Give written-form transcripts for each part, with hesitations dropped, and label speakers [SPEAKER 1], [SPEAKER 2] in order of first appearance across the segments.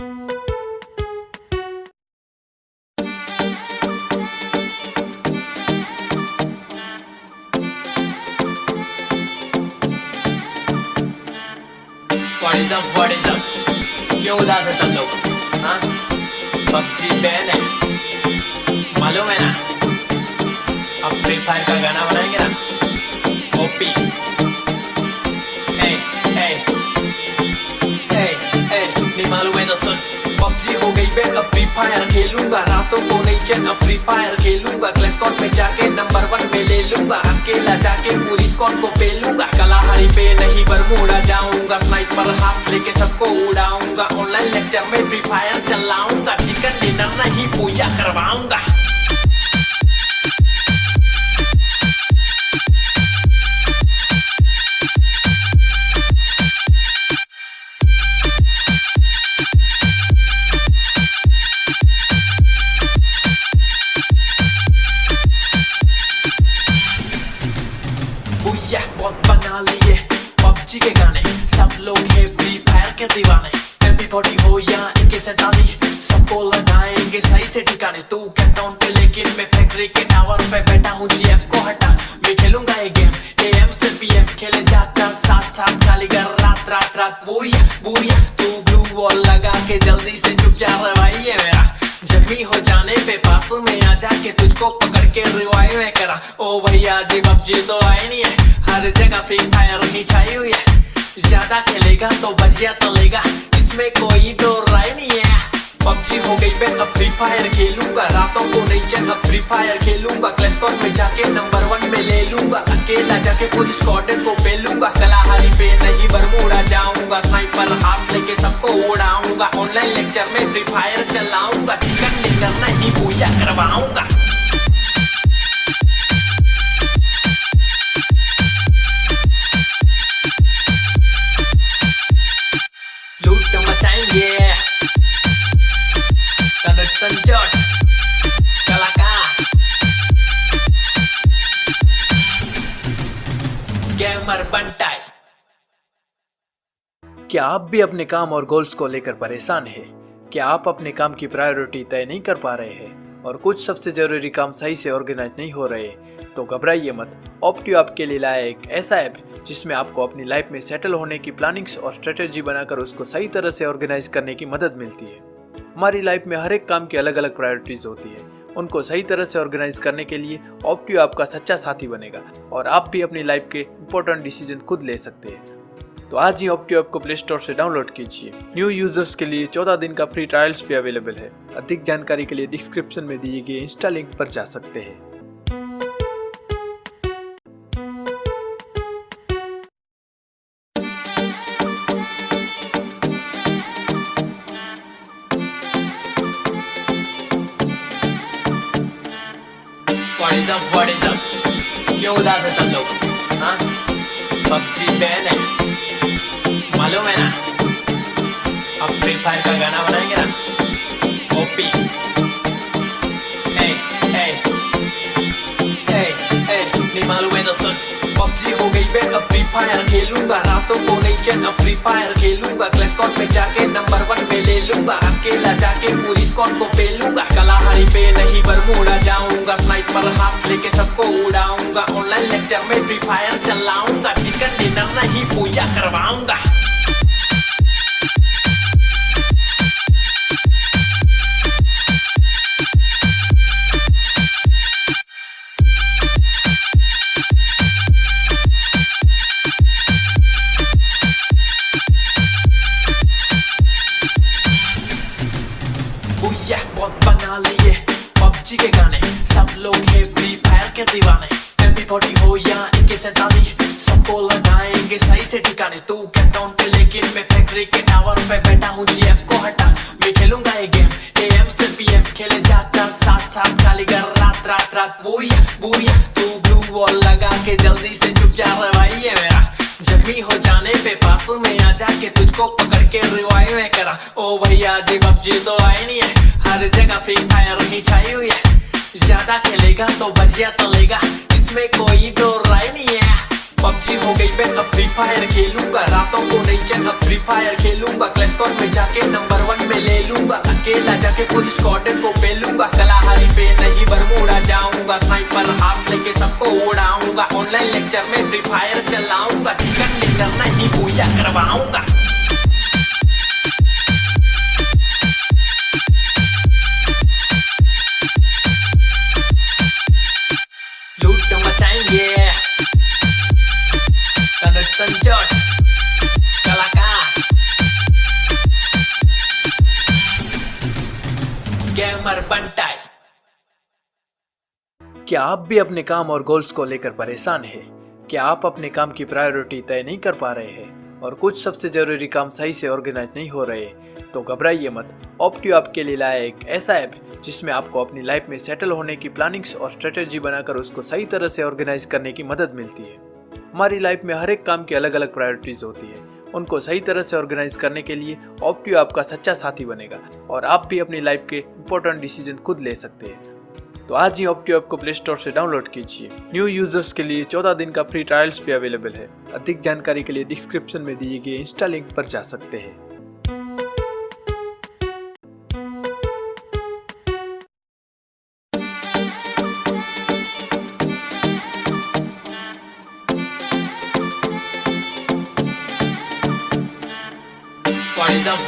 [SPEAKER 1] What is up? क्यों उदास है सब लोग? हाँ, पबजी बैन है, मालूम है ना? अब फ्री फायर का गाना बनाएंगे ना? ओपी, नहीं मालूम है तो सुन। पबजी हो गई बैन, अब फ्री फायर खेलूंगा, रातों को नहीं चैन, अब फ्री फायर खेलूंगा, क्लैश स्क्वाड में जाके नंबर 1 पे ले लूंगा, अकेला जाके पूरी स्क्वाड को पेलूंगा, कलाहारी पे नहीं बरमूडा जाऊंगा, स्नाइपर हाथ लेके सबको उड़ाऊंगा, ऑनलाइन लेक्चर में फ्री फायर चलाऊंगा, चिकन डिनर नहीं पूजा करवाऊंगा। बहुत बना लिए पबजी के गाने, सब लोग है फ्री फायर के दीवाने, MP40 हो या AK-47 सबको लगाएंगे सही से ठिकाने। तू कैपटाउन पे लेकिन मैं फैक्ट्री के टावर पे बैठा हूँ, GF को हटा मैं खेलूंगा ये गेम, AM से PM खेले जा साथ खाली कर रात बुया तू ब्लू वॉल लगा के जल्दी से चुप जा रहा भाई ये मेरा, जख्मी हो जाने पे पास में आ जाके तुझको पकड़ के रिवाइव में करा। ओ भैया जी पबजी तो आई नहीं है, हर जगह फ्री फायर ही छाई हुई है, ज्यादा खेलेगा तो बजिया तलेगा, इसमें कोई तो राय नहीं है। पबजी हो गई मैं अब फ्री फायर खेलूंगा, रातों को नहीं चैन, अब फ्री फायर खेलूंगा, क्लैश स्क्वाड में जाके नंबर 1 में ले लूंगा, अकेला जाके पूरी स्क्वाड को पेलूंगा, कलाहारी पे नहीं बरमूडा जाऊंगा, स्नाइपर हाथ लेके सबको उड़ाऊंगा, ऑनलाइन लेक्चर में फ्री फायर चलाऊंगा, चिकन डिनर नहीं पूजा करवाऊंगा। लूट मचाएंगे तनुज संजोट कलाकार गेमर बंटाई।
[SPEAKER 2] क्या आप भी अपने काम और गोल्स को लेकर परेशान हैं? क्या आप अपने काम की प्रायोरिटी तय नहीं कर पा रहे हैं और कुछ सबसे जरूरी काम सही से ऑर्गेनाइज नहीं हो रहे? तो घबराइए मत, ऑप्टियो आपके लिए लाया एक ऐसा ऐप जिसमें आपको अपनी लाइफ में सेटल होने की प्लानिंग्स और स्ट्रेटेजी बनाकर उसको सही तरह से ऑर्गेनाइज करने की मदद मिलती है। हमारी लाइफ में हर एक काम की अलग अलग प्रायोरिटीज होती है, उनको सही तरह से ऑर्गेनाइज करने के लिए ऑप्टियो आपका सच्चा साथी बनेगा और आप भी अपनी लाइफ के इंपॉर्टेंट डिसीजन खुद ले सकते हैं। तो आज ही ऑप्टियो ऐप को प्ले स्टोर से डाउनलोड कीजिए। न्यू यूजर्स के लिए 14 दिन का फ्री ट्रायल्स भी अवेलेबल है। अधिक जानकारी के लिए डिस्क्रिप्शन में दिए गए इंस्टा लिंक पर जा सकते हैं।
[SPEAKER 1] What is up? क्यों उदास है सब लोग? हाँ, पबजी बैन है, मालूम है ना? अब फ्री फायर का गाना बनाएंगे ना? ओपी, नहीं मालूम है तो सुन। पबजी हो गई बैन, अब फ्री फायर खेलूंगा, रातों को नहीं चैन, अब फ्री फायर खेलूंगा, क्लैश स्क्वाड में जाके नंबर 1 में ले लूंगा, अकेला जाके पूरी स्क्वाड को पेलूंगा, कलाहारी पे नहीं बरमूडा जाऊंगा, स्नाइपर हाथ लेके सबको उड़ाऊंगा, ऑनलाइन लेक्चर में फ्री फायर चलाऊंगा, चिकन डिनर नहीं पूजा करवाऊंगा। बहुत बना लिए पबजी के गाने, सब लोग है फ्री फायर के दीवाने, MP40 हो या AK-47 सबको लगाएंगे सही से ठिकाने। तू कैपटाउन पे लेकिन मैं फैक्ट्री के टावर पे बैठा हूँ, GF को हटा मैं खेलूंगा ये गेम, AM से PM खेले जा साथ खाली कर रात बुया तू ब्लू वॉल लगा के जल्दी से चुप जा रहा भाई ये मेरा, जख्मी हो जाने पे पास में आ जाके तुझको पकड़ के रिवाइव में करा। ओ भैया जी पबजी तो आई नहीं है, हर जगह फ्री फायर ही छाई हुई है, ज्यादा खेलेगा तो बजिया तलेगा, इसमें कोई तो राय नहीं है। पबजी हो गई मैं अब फ्री फायर खेलूंगा, रातों को नहीं चैन, अब फ्री फायर खेलूंगा, क्लैश स्क्वाड में जाके नंबर 1 में ले जाके पूरी स्क्वाड को पेलूंगा, कलाहारी पे नहीं बरमूडा जाऊंगा, स्नाइपर हाथ लेके सबको उड़ाऊंगा, ऑनलाइन लेक्चर में फ्री फायर चलाऊंगा, चिकन डिनर नहीं पूजा करवाऊंगा। लूट मचाएंगे तनुज संजोट कलाकार गेमर बंटाई।
[SPEAKER 2] क्या आप भी अपने काम और गोल्स को लेकर परेशान हैं? क्या आप अपने काम की प्रायोरिटी तय नहीं कर पा रहे हैं और कुछ सबसे जरूरी काम सही से ऑर्गेनाइज नहीं हो रहे? तो घबराइए मत। ऑप्टियो आपके लिए लाया एक ऐसा ऐप जिसमें आपको अपनी लाइफ में सेटल होने की प्लानिंग्स और स्ट्रेटेजी बनाकर उसको सही तरह से ऑर्गेनाइज करने की मदद मिलती है। हमारी लाइफ में हर एक काम की अलग अलग प्रायोरिटीज होती है। उनको सही तरह से ऑर्गेनाइज करने के लिए ऑप्टियो आपका सच्चा साथी बनेगा और आप भी अपनी लाइफ के इंपॉर्टेंट डिसीजन खुद ले सकते हैं। तो आज ही ऑप्टियो ऐप को प्ले स्टोर से डाउनलोड कीजिए। न्यू यूजर्स के लिए 14 दिन का फ्री ट्रायल्स भी अवेलेबल है। अधिक जानकारी के लिए डिस्क्रिप्शन में दिए गए इंस्टा लिंक पर जा सकते हैं।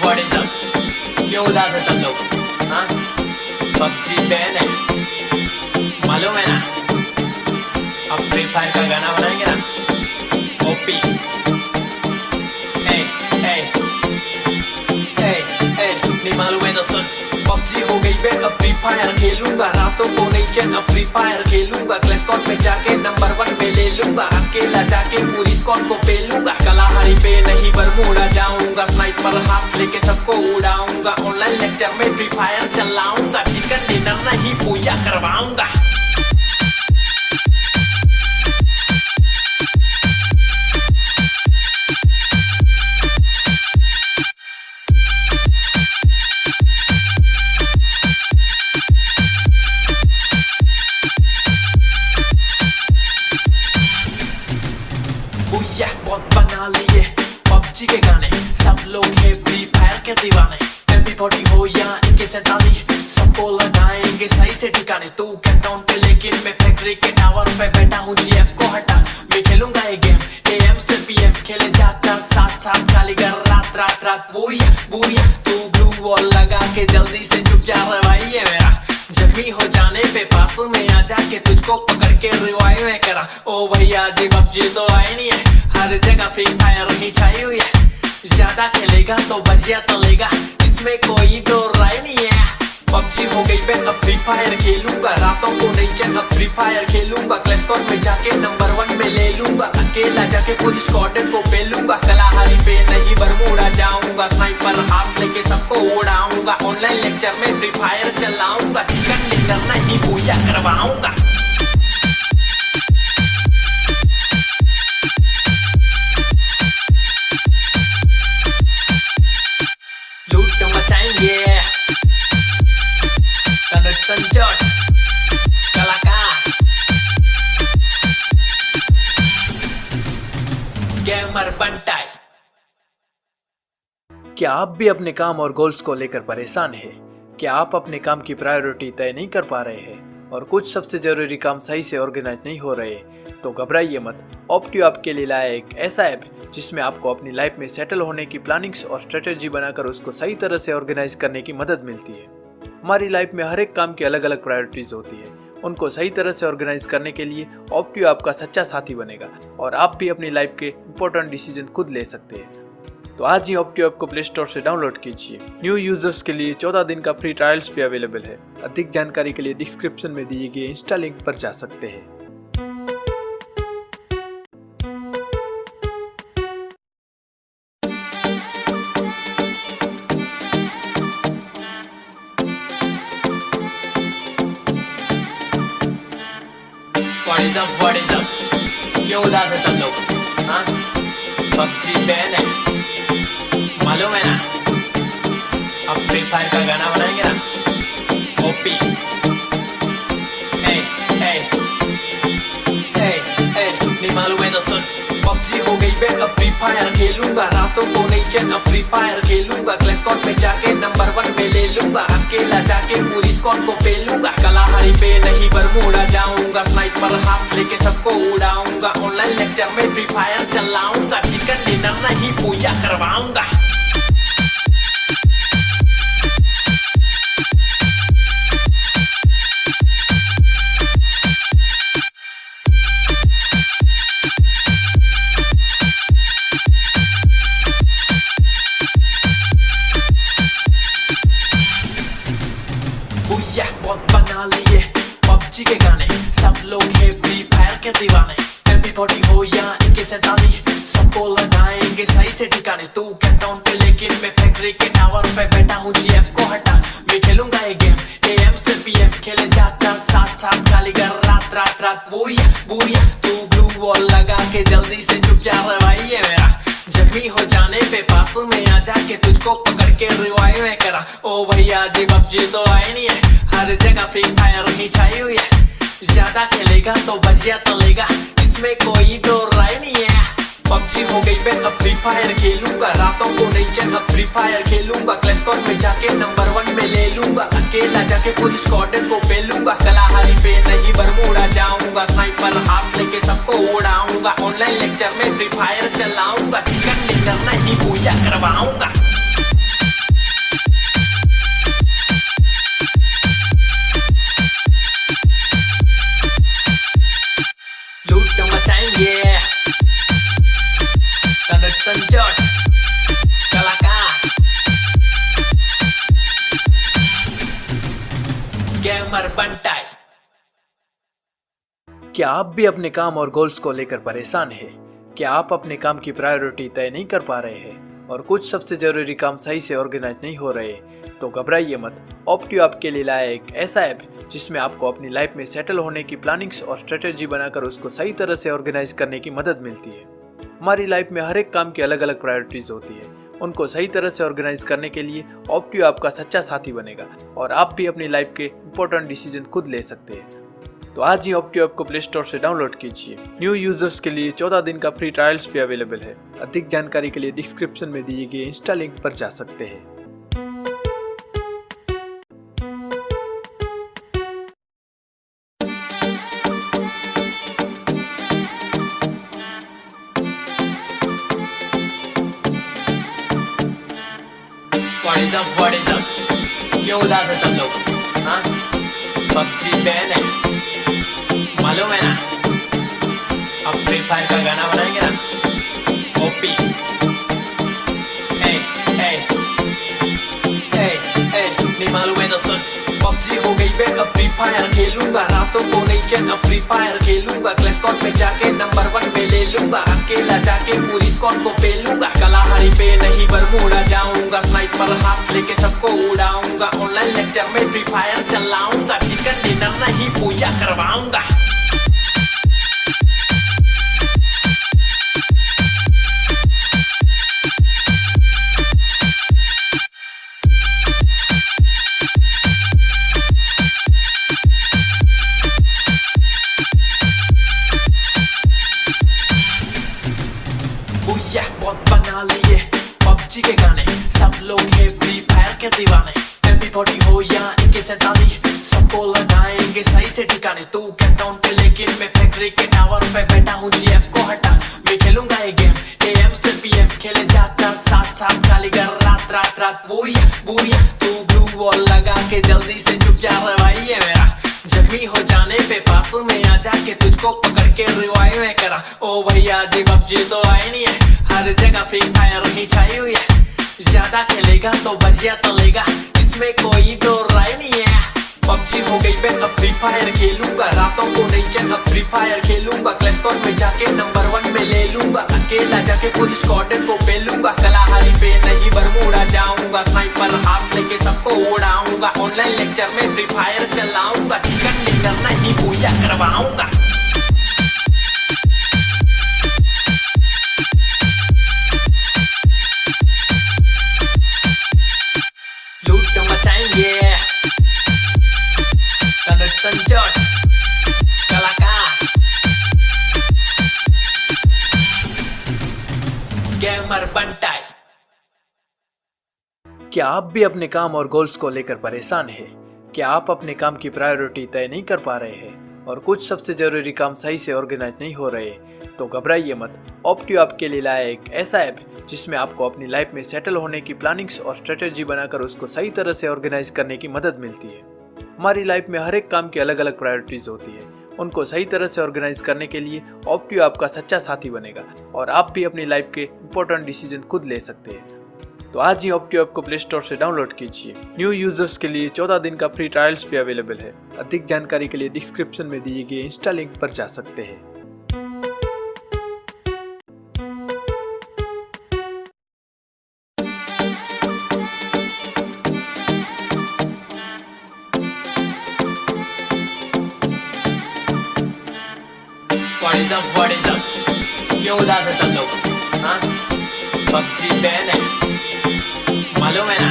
[SPEAKER 1] What is up? क्यों उदास है सब लोग? हाँ? PUBG बैन है, मालूम है ना? अब फ्री फायर का गाना बनाएंगे ना? ओपी नहीं मालूम है तो सुन। PUBG हो गई बैन, अब फ्री फायर खेलूंगा, रातों को नहीं चैन, अब फ्री फायर खेलूंगा, क्लैश स्क्वाड पे जाके नंबर 1 पे ले लूंगा, अकेला जाके पूरी स्क्वाड को पेलूंगा, कलाहारी पे नहीं बरमूडा जाऊंगा, स्नाइपर हाथ लेके सबको उड़ाऊंगा, ऑनलाइन लेक्चर में फ्री फायर चलाऊंगा, चिकन डिनर नहीं पूजा करवाऊंगा। बहुत बना लिए PUBG के गाने, सब लोग है फ्री फायर के दीवाने, एवरीबॉडी हो या AK-47 सबको लगाएंगे सही से ठिकाने। तू कैपटाउन पे लेकिन मैं फैक्ट्री के टावर पे बैठा हूँ, GF को हटा मैं खेलूंगा ये गेम, AM से PM खेले जा साथ खाली कर रात रात रात। बुया तू ब्लू वॉल लगा के जल्दी से चुप जा रहा भाई ये मेरा, जख्मी हो जाने पे पास में आ जाके तुझको पकड़ के रिवाइव में करा। ओ भैया जी PUBG तो आई नहीं है, हर जगह फ्री फायर ही छाई हुई है, ज्यादा खेलेगा तो बजिया तलेगा, इसमें कोई दो राय नहीं है। PUBG हो गई बैन, अब फ्री फायर खेलूंगा, रातों को नहीं चैन, अब फ्री फायर खेलूंगा, क्लैश स्क्वाड में जाके नंबर 1 में ले लूंगा, अकेला जाके पूरी स्क्वाड को पेलूंगा, कलाहारी पे नहीं बरमूडा जाऊंगा, स्नाइपर हाथ लेके सबको उड़ाऊंगा, ऑनलाइन लेक्चर में फ्री फायर चलाऊंगा, चिकन डिनर नहीं पूजा करवाऊंगा। लूट मचाएंगे तनुज संजोट कलाकार गेमर बंटाई।
[SPEAKER 2] क्या आप भी अपने काम और गोल्स को लेकर परेशान हैं? क्या आप अपने काम की प्रायोरिटी तय नहीं कर पा रहे हैं और कुछ सबसे जरूरी काम सही से ऑर्गेनाइज नहीं हो रहे? तो घबराइए मत। ऑप्टियो आपके लिए लाया एक ऐसा ऐप जिसमें आपको अपनी लाइफ में सेटल होने की प्लानिंग्स और स्ट्रेटेजी बनाकर उसको सही तरह से ऑर्गेनाइज करने की मदद मिलती है। हमारी लाइफ में हर एक काम की अलग अलग प्रायोरिटीज होती है। उनको सही तरह से ऑर्गेनाइज करने के लिए ऑप्टियो आपका सच्चा साथी बनेगा और आप भी अपनी लाइफ के इंपॉर्टेंट डिसीजन खुद ले सकते हैं। तो आज ही ऑप्टियो ऐप को प्ले स्टोर से डाउनलोड कीजिए। न्यू यूजर्स के लिए 14 दिन का फ्री ट्रायल्स भी अवेलेबल है। अधिक जानकारी के लिए डिस्क्रिप्शन में दिए गए इंस्टा लिंक पर जा सकते हैं।
[SPEAKER 1] What is up? क्यों उदास है सब लोग? हाँ? PUBG बैन है, मालूम है ना? अब फ्री फायर का गाना बनाएंगे ना? ओपी नहीं मालूम है तो सुन। PUBG हो गई बैन, अब फ्री फायर खेलूंगा, रातों को नहीं चैन, अब फ्री फायर खेलूंगा, क्लैश स्क्वाड पे जाके नंबर 1 पे ले लूंगा, अकेला स्नाइपर हाथ लेके सबको उड़ाऊंगा, ऑनलाइन लेक्चर में फ्री फायर चलाऊंगा, चिकन डिनर नहीं पूजा करवाऊंगा। बुया बहुत बना लिए पबजी के गाने, सब लोग है फ्री फायर के दीवाने। MP40 हो या AK-47 सबको लगाएंगे सही से ठिकाने। तू कैटाउन पे लेकिन मैं फैक्ट्री के टावर पे बैठा हूँ, GF को हटा मैं खेलूंगा ये गेम। AM से PM खेले 4-4-7-7 खाली घर रात रात रात। बुया बुया तू ब्लू वॉल लगा के जल्दी से चुप जा रे भाई ये मेरा, जख्मी हो जाने पे पास में आ जाके तुझको पकड़ के रिवाइव में करा। ओ भैया जी पबजी तो आई नहीं है, हर जगह फ्री फायर ही छाई हुई है। ज्यादा खेलेगा तो बजिया तलेगा, इसमें कोई दो राय नहीं है। पबजी हो गई मैं अब फ्री फायर खेलूंगा, रातों को नहीं चैन अब फ्री फायर खेलूंगा। क्लैश में जाके नंबर 1 में ले लूंगा, अकेला जाके पूरी स्क्वाड को पेलूंगा। कलाहारी पे नहीं बरमूडा जाऊंगा, स्नाइपर हाथ लेके सबको उड़ाऊंगा, ऑनलाइन लेक्चर में फ्री फायर चलाऊंगा, चिकन डिनर नहीं पूजा करवाऊंगा। लूट मचाएंगे तनुज संजोट कलाकार गेमर बंटाई।
[SPEAKER 2] क्या आप भी अपने काम और गोल्स को लेकर परेशान हैं? क्या आप अपने काम की प्रायोरिटी तय नहीं कर पा रहे हैं और कुछ सबसे जरूरी काम सही से ऑर्गेनाइज नहीं हो रहे? तो घबराइए मत, ऑप्टियो आपके लिए लाया एक ऐसा ऐप जिसमें आपको अपनी लाइफ में सेटल होने की प्लानिंग्स और स्ट्रेटेजी बनाकर उसको सही तरह से ऑर्गेनाइज करने की मदद मिलती है। हमारी लाइफ में हर एक काम की अलग अलग प्रायोरिटीज होती है, उनको सही तरह से ऑर्गेनाइज करने के लिए ऑप्टियो आपका सच्चा साथी बनेगा और आप भी अपनी लाइफ के इंपॉर्टेंट डिसीजन खुद ले सकते हैं। तो आज ही ऑप्टियो ऐप को प्ले स्टोर से डाउनलोड कीजिए। न्यू यूजर्स के लिए 14 दिन का फ्री ट्रायल्स भी अवेलेबल है। अधिक जानकारी के लिए डिस्क्रिप्शन में दिए गए इंस्टा लिंक पर जा सकते हैं।
[SPEAKER 1] What is up? क्यों उदास है सब लोग? हाँ? पबजी बैन है, मालूम है ना? अब फ्री फायर का गाना बनाएंगे ना? ओपी नहीं मालूम है तो सुन। पबजी हो गई बैन अब फ्री फायर खेलूंगा, रातों को नहीं चैन अब फ्री फायर खेलूंगा। क्लैश में जाके नंबर 1 में ले लूंगा, अकेला जाके पूरी स्क्वाड को पेलूंगा। कलाहारी पे नहीं बरमूडा जाऊंगा, स्नाइपर हाथ लेके सबको उड़ाऊंगा, ऑनलाइन लेक्चर में फ्री फायर चलाऊंगा, चिकन डिनर नहीं पूजा करवाऊंगा। बुया बहुत बना लिए पबजी के गाने, सब लोग है फ्री फायर के दीवाने। MP40 हो या AK-47 सबको लगाएंगे सही से ठिकाने। तू कैटाउन पे लेकिन मैं फैक्ट्री के टावर पे बैठा हूँ, GF को हटा मैं खेलूंगा ये गेम। AM से PM खेले 4-4-7-7 खाली घर रात रात रात। बुया बुया तू ब्लू वॉल लगा के जल्दी से चुप जा रे भाई ये मेरा, जख्मी हो जाने पे पास में आ जाके तुझको पकड़ के रिवाइव में करा। ओ भैया जी पबजी तो आई नहीं है, हर जगह फ्री फायर ही छाई हुई है। ज्यादा खेलेगा तो बजिया तलेगा, इसमें कोई दो राय नहीं है। पबजी हो गई मैं अब फ्री फायर खेलूंगा, रातों को नहीं चैन अब फ्री फायर खेलूंगा। क्लैश में जाके नंबर 1 में ले लूंगा, अकेला जाके पूरी स्क्वाड को पेलूंगा। कलाहारी पे नहीं बरमूडा जाऊंगा, स्नाइपर हाथ लेके सबको उड़ाऊंगा, ऑनलाइन लेक्चर में फ्री फायर चलाऊंगा, चिकन डिनर नहीं पूजा करवाऊंगा। लूट मचाएंगे तनुज संजोट कलाकार गेमर बंटाई।
[SPEAKER 2] क्या आप भी अपने काम और गोल्स को लेकर परेशान हैं? क्या आप अपने काम की प्रायोरिटी तय नहीं कर पा रहे हैं और कुछ सबसे जरूरी काम सही से ऑर्गेनाइज नहीं हो रहे तो घबराइए मत। ऑप्टियो आपके लिए लाया एक ऐसा ऐप जिसमें आपको अपनी लाइफ में सेटल होने की प्लानिंग्स और स्ट्रेटेजी बनाकर उसको सही तरह से ऑर्गेनाइज करने की मदद मिलती है। हमारी लाइफ में हर एक काम की अलग अलग प्रायोरिटीज होती है, उनको सही तरह से ऑर्गेनाइज करने के लिए ऑप्टियो आपका सच्चा साथी बनेगा और आप भी अपनी लाइफ के इंपॉर्टेंट डिसीजन खुद ले सकते हैं। तो आज ही ऑप्टियो ऐप को प्ले स्टोर से डाउनलोड कीजिए। न्यू यूजर्स के लिए 14 दिन का फ्री ट्रायल्स भी अवेलेबल है। अधिक जानकारी के लिए डिस्क्रिप्शन में दिए गए इंस्टा लिंक पर जा सकते हैं।
[SPEAKER 1] What is up? क्यों उदास है सब लोग? हाँ? पबजी बैन है, मालूम है ना?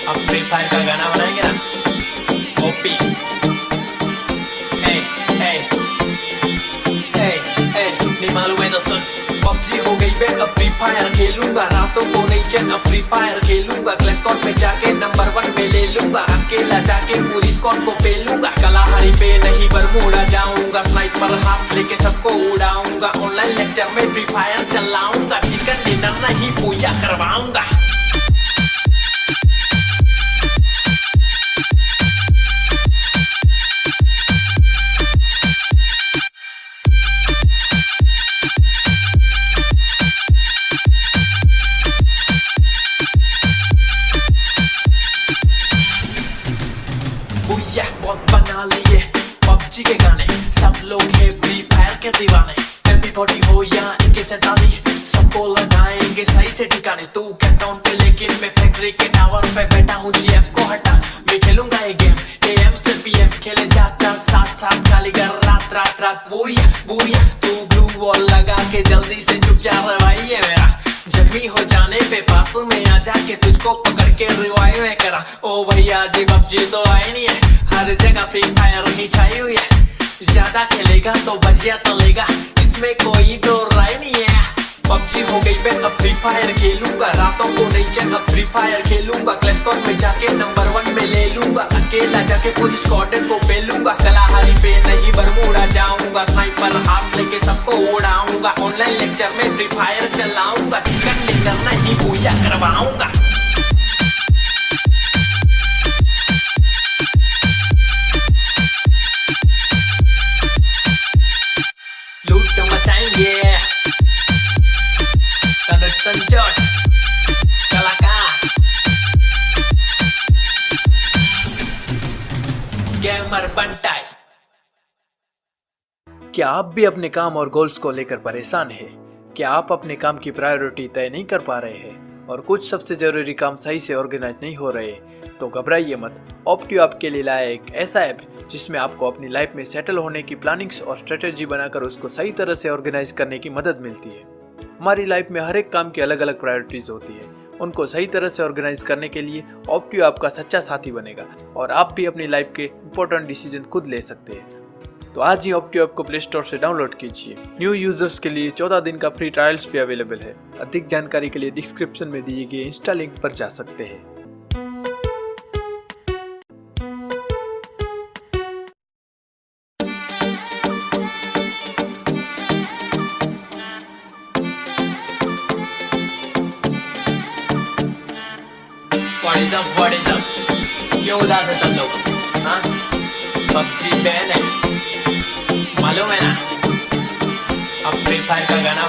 [SPEAKER 1] अब फ्री फायर का गाना बनाएंगे ना? ओपी, नहीं मालूम है तो सुन। पबजी हो गई बैन, अब फ्री फायर खेलूंगा, रातों को नहीं चैन, अब फ्री फायर खेलूंगा, क्लैश स्क्वाड में जाके नंबर 1 में ले लूंगा, अकेला जाके पूरी स्क्वाड को पेलूंगा, कलाहारी पे नहीं बरमूडा जाऊंगा, स्नाइपर हाथ लेके सबको उड़ाऊंगा, ऑनलाइन लेक्चर में फ्री फायर चलाऊंगा, चिकन डिनर नहीं पूजा करवाऊंगा। बहुत बना लिए पबजी के गाने, सब लोग है फ्री फायर के दीवाने, एवरीबॉडी हो या AK-47 सबको लगाएंगे सही से ठिकाने। तू कैंटाउन पे लेकिन मैं फैक्ट्री के टावर पे बैठा हूँ, GF को हटा मैं खेलूंगा ये गेम, AM से PM खेले जा 4-7 खाली कर रात रात रात। बोया बोया तू ग्लू वॉल लगा के जल्दी से चुप जा रहा भाई ये मेरा, जख्मी हो जाने पे पास में आ जाके तुझको पकड़ के रिवाइव में करा। ओ भैया जी पबजी तो आई नहीं है, हर जगह फ्री फायर ही छाई हुई है, ज्यादा खेलेगा तो बजिया तलेगा, इसमें कोई तो राय नहीं है। पबजी हो गई बैन, अब फ्री फायर खेलूंगा, रातों को नहीं चैन, अब फ्री फायर खेलूंगा, क्लैश स्क्वाड में जाके नंबर 1 में ले लूंगा, अकेला जाके पूरी स्क्वाड को पेलूंगा, कलाहारी पे नहीं बरमूडा जाऊंगा, स्नाइपर हाथ लेके सबको उड़ाऊंगा, ऑनलाइन लेक्चर में फ्री फायर चलाऊंगा, चिकन डिनर नहीं पूजा करवाऊंगा। लूट मचाएंगे तनुज संजोट कलाकार गेमर बंटाई।
[SPEAKER 2] क्या आप भी अपने काम और गोल्स को लेकर परेशान हैं? क्या आप अपने काम की प्रायोरिटी तय नहीं कर पा रहे हैं और कुछ सबसे जरूरी काम सही से ऑर्गेनाइज नहीं हो रहे तो घबराइए मत। ऑप्टियो आपके लिए लाया एक ऐसा ऐप जिसमें आपको अपनी लाइफ में सेटल होने की प्लानिंग्स और स्ट्रेटेजी बनाकर उसको सही तरह से ऑर्गेनाइज करने की मदद मिलती है। हमारी लाइफ में हर एक काम की अलग अलग प्रायोरिटीज होती है, उनको सही तरह से ऑर्गेनाइज करने के लिए ऑप्टियो आपका सच्चा साथी बनेगा और आप भी अपनी लाइफ के इंपॉर्टेंट डिसीजन खुद ले सकते हैं। तो आज ही ऑप्टियो ऐप को प्ले स्टोर से डाउनलोड कीजिए। न्यू यूजर्स के लिए 14 दिन का फ्री ट्रायल्स भी अवेलेबल है। अधिक जानकारी के लिए डिस्क्रिप्शन में दिए गए इंस्टा लिंक पर जा सकते हैं।
[SPEAKER 1] What is up? क्यों उदास है सब लोग? हाँ? पबजी बैन है, मालूम है ना? अब फ्री फायर का गाना